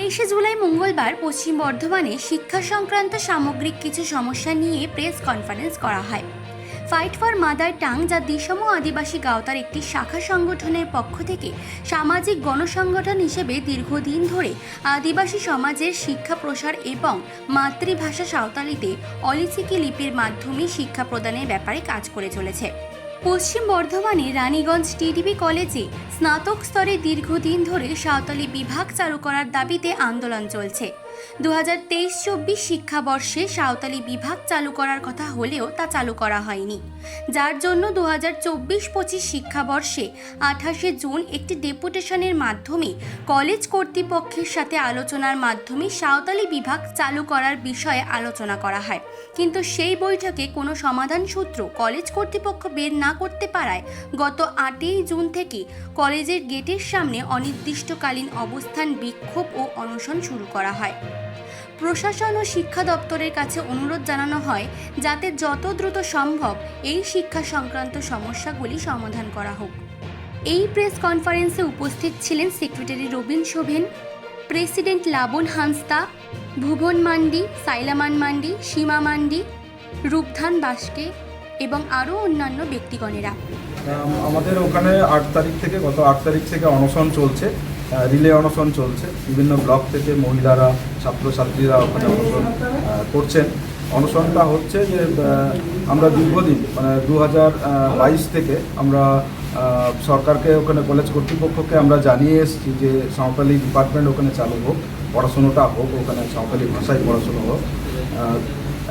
23শে জুলাই মঙ্গলবার পশ্চিম বর্ধমানে শিক্ষা সংক্রান্ত সামগ্রিক কিছু সমস্যা নিয়ে প্রেস কনফারেন্স করা হয়। ফাইট ফর মাদার টাং, যা দিসম আদিবাসী গাঁওতার একটি শাখা সংগঠনের পক্ষ থেকে সামাজিক গণসংগঠন হিসেবে দীর্ঘদিন ধরে আদিবাসী সমাজের শিক্ষা প্রসার এবং মাতৃভাষা সাঁওতালিতে অলিখিতি লিপির মাধ্যমে শিক্ষা প্রদানের ব্যাপারে কাজ করে চলেছে। পশ্চিম বর্ধমানের রানীগঞ্জ টিডিবি কলেজে স্নাতক স্তরে দীর্ঘদিন ধরে সাঁওতালি বিভাগ চালু করার দাবিতে আন্দোলন চলছে। 2023-24 শিক্ষাবর্ষে সাঁওতালি বিভাগ চালু করার কথা হলেও তা চালু করা হয়নি, যার জন্য 2024-25 শিক্ষাবর্ষে 28শে জুন একটি ডেপুটেশনের মাধ্যমে কলেজ কর্তৃপক্ষের সাথে আলোচনার মাধ্যমে সাঁওতালি বিভাগ চালু করার বিষয়ে আলোচনা করা হয়। কিন্তু সেই বৈঠকে কোনো সমাধান সূত্র কলেজ কর্তৃপক্ষ বের না করতে পারায় গত 8ই জুন থেকে কলেজের গেটের সামনে অনির্দিষ্টকালীন অবস্থান, বিক্ষোভ ও অনশন শুরু করা হয়। প্রশাসন ও শিক্ষা দপ্তরের কাছে অনুরোধ জানানো হয় যাতে যত দ্রুত সম্ভব এই শিক্ষা সংক্রান্ত সমস্যাগুলি সমাধান করা হোক। এই প্রেস কনফারেন্সে উপস্থিত ছিলেন সেক্রেটারি রবীন শোভেন, প্রেসিডেন্ট লাবণ হাঁসদা, ভুবন মান্ডি, সাইলামান মান্ডি, সীমা মান্ডি, রূপধান বাস্কে এবং আরও অন্যান্য ব্যক্তিগণেরা। আমাদের ওখানে গত 8 তারিখ থেকে অনশন চলছে, রিলে অনশন চলছে। বিভিন্ন ব্লক থেকে মহিলারা, ছাত্রছাত্রীরা ওখানে অনশন করছেন। অনশনটা হচ্ছে যে আমরা দীর্ঘদিন 2022 থেকে আমরা সরকারকে, ওখানে কলেজ কর্তৃপক্ষকে আমরা জানিয়ে এসেছি যে সাঁওতালি ডিপার্টমেন্ট ওখানে চালু হোক, পড়াশুনোটা হোক, ওখানে সাঁওতালি ভাষায় পড়াশুনো হোক।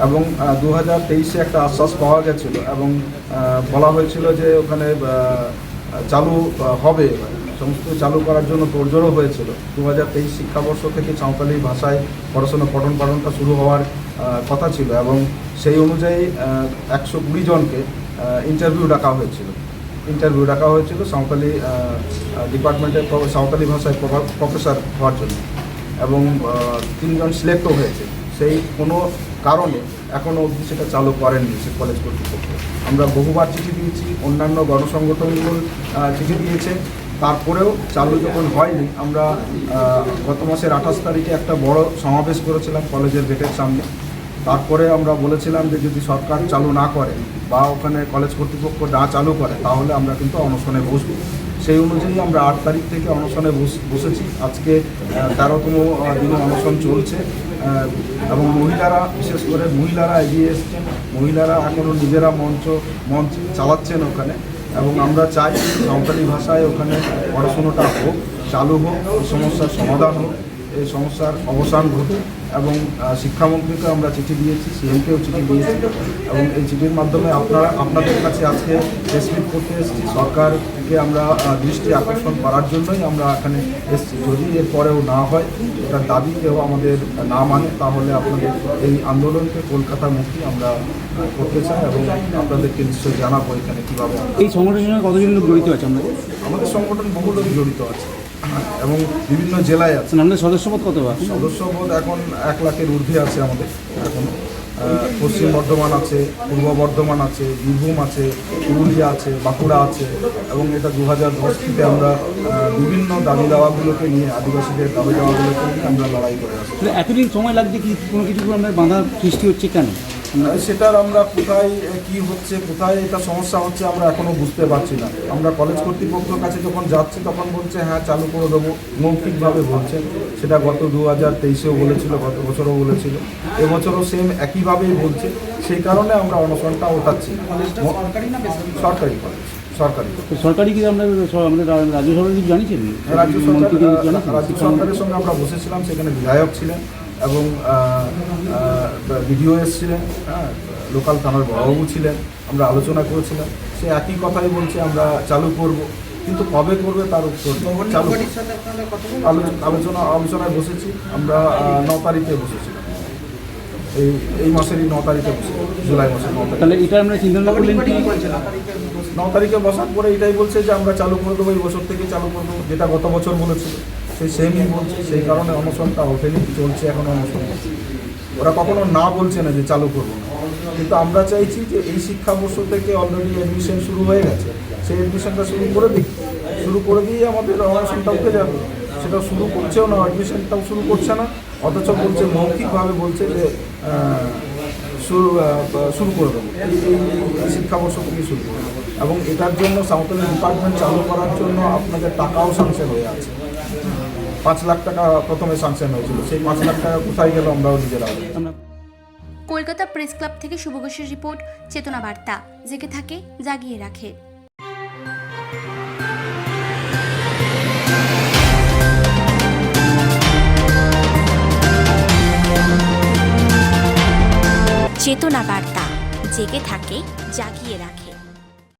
এবং 2023-এ একটা আশ্বাস পাওয়া গেছিলো এবং বলা হয়েছিল যে ওখানে চালু হবে, সমস্ত চালু করার জন্য তোড়জোড়ও হয়েছিল। 2023 শিক্ষাবর্ষ থেকে সাঁওতালি ভাষায় পড়াশোনা পঠন পাঠনটা শুরু হওয়ার কথা ছিল এবং সেই অনুযায়ী 120 জনকে ইন্টারভিউ ডাকা হয়েছিল সাঁওতালি ডিপার্টমেন্টের সাঁওতালি ভাষায় প্রফেসর হওয়ার জন্য, এবং 3 জন সিলেক্টও হয়েছে। সেই কোনো কারণে এখনও অবধি সেটা চালু করেননি সে কলেজ কর্তৃপক্ষ। আমরা বহুবার চিঠি দিয়েছি, অন্যান্য গণসংগঠনগুলো চিঠি দিয়েছে, তারপরেও চালু যখন হয়নি, আমরা গত মাসের 28 তারিখে একটা বড় সমাবেশ করেছিলাম কলেজের গেটের সামনে। তারপরে আমরা বলেছিলাম যে যদি সরকার চালু না করে বা ওখানে কলেজ কর্তৃপক্ষ না চালু করে তাহলে আমরা কিন্তু অনশনে বসব। সেই অনুযায়ী আমরা 8 তারিখ থেকে অনশনে বসেছি। আজকে 13তম দিনে অনশন চলছে এবং মহিলারা, বিশেষ করে মহিলারা এগিয়ে এসছেন। মহিলারা এখনও নিজেরা মঞ্চ চালাচ্ছেন ওখানে, এবং আমরা চাই সাঁওতালি ভাষায় ওখানে পড়াশুনোটা হোক, চালু হোক, এই সমস্যার সমাধান হোক, এই সমস্যার অবসান ঘটুক। এবং শিক্ষামন্ত্রীকে আমরা চিঠি দিয়েছি, সিএমকেও চিঠি দিয়েছি, এবং এই চিঠির মাধ্যমে আপনাদের কাছে আজকে প্রেসমিট করতে এসেছি। সরকারকে আমরা দৃষ্টি আকর্ষণ করার জন্যই আমরা এখানে এসেছি। যদি এর পরেও না হয়, এটার দাবি কেউ আমাদের না মানে, তাহলে আপনাদের এই আন্দোলনকে কলকাতা মুক্তি আমরা করতে চাই এবং আপনাদেরকে নিশ্চয়ই জানাবো এখানে কীভাবে। এই সংগঠনের সঙ্গে কতজন লোক জড়িত আছে? আমাদের সংগঠন বহু লোক জড়িত আছে এবং বিভিন্ন জেলায় আছে। আমাদের সদস্যপদ কত? সদস্যপদ এখন 1 লাখের ঊর্ধ্বে আছে আমাদের। এখন পশ্চিম বর্ধমান আছে, পূর্ব বর্ধমান আছে, বীরভূম আছে, পুরুলিয়া আছে, বাঁকুড়া আছে, এবং এটা 2010 থেকে আমরা বিভিন্ন দাবি দাওয়াগুলোকে নিয়ে, আদিবাসীদের দাবি দাওয়াগুলোকে নিয়ে আমরা লড়াই করে আসছি। এতদিন সময় লাগছে কি কোনো কিছু আমরা বাধা সৃষ্টি হচ্ছে কেন? সেটার আমরা কোথায় কি হচ্ছে, কোথায় এটা সমস্যা হচ্ছে আমরা এখনও বুঝতে পারছি না। আমরা কলেজ কর্তৃপক্ষের কাছে যখন যাচ্ছি তখন বলছে হ্যাঁ চালু করে দেবো, মৌখিকভাবে বলছে। সেটা গত 2023-এও বলেছিল, গত বছরও বলেছিল, এবছরও সেম একইভাবেই বলছে। সেই কারণে আমরা অনশনটা ওঠাচ্ছি। সরকারি কলেজ, সরকারি কি আমরা আমাদের রাজ্য সরকার কিছু জানিয়েছেন? রাজ্য সরকারের সঙ্গে আমরা বসেছিলাম, সেখানে বিধায়ক ছিলেন এবং বিডিও এসেছিলেন, লোকাল থানার বড়বাবু ছিলেন। আমরা আলোচনা করেছিলাম, সে একই কথাই বলছে আমরা চালু করব, কিন্তু কবে করবে তার উত্তর চালু। আলোচনায় বসেছি আমরা 9 তারিখে বসেছিলাম, এই মাসেরই 9 তারিখে বসেছিলাম, জুলাই মাসের 9 তারিখ। তাহলে এটা আমরা চিন্তা করলেন কি 9 তারিখে বসার পরে এটাই বলছে যে আমরা চালু করে দেবো, এই বছর থেকেই চালু করে দেবো, যেটা গত বছর বলেছিল সেই সেমই বলছে। সেই কারণে অনশনটা ওঠেনি, চলছে এখন অনশন। ওরা কখনো না বলছে না যে চালু করবো না, কিন্তু আমরা চাইছি যে এই শিক্ষাবর্ষ থেকে অলরেডি অ্যাডমিশন শুরু হয়ে গেছে, সেই অ্যাডমিশনটা শুরু করে দিয়ে আমাদের অনশনটা উঠে যাবে। সেটা শুরু করছেও না, অ্যাডমিশনটাও শুরু করছে না, অথচ বলছে মৌখিকভাবে বলছে যে শুরু করে দেবো, এই শিক্ষাবর্ষ থেকে শুরু করে দেবো। এবং এটার জন্য সাঁওতালি ডিপার্টমেন্ট চালু করার জন্য আপনাদের টাকাও স্যাংশন হয়ে আছে। 5 লাখ টাকা প্রথমে স্যাংশন হয়েছিল, সেই 5 লাখ টাকা কোথায় গেল আমরাও নিজেরা। আমরা কলকাতা প্রেস ক্লাব থেকে শুভ ঘোষের রিপোর্ট, চেতনা বার্তা, জেগে থাকে জাগিয়ে রাখে। চেতনা বার্তা, জেগে থাকে জাগিয়ে রাখে।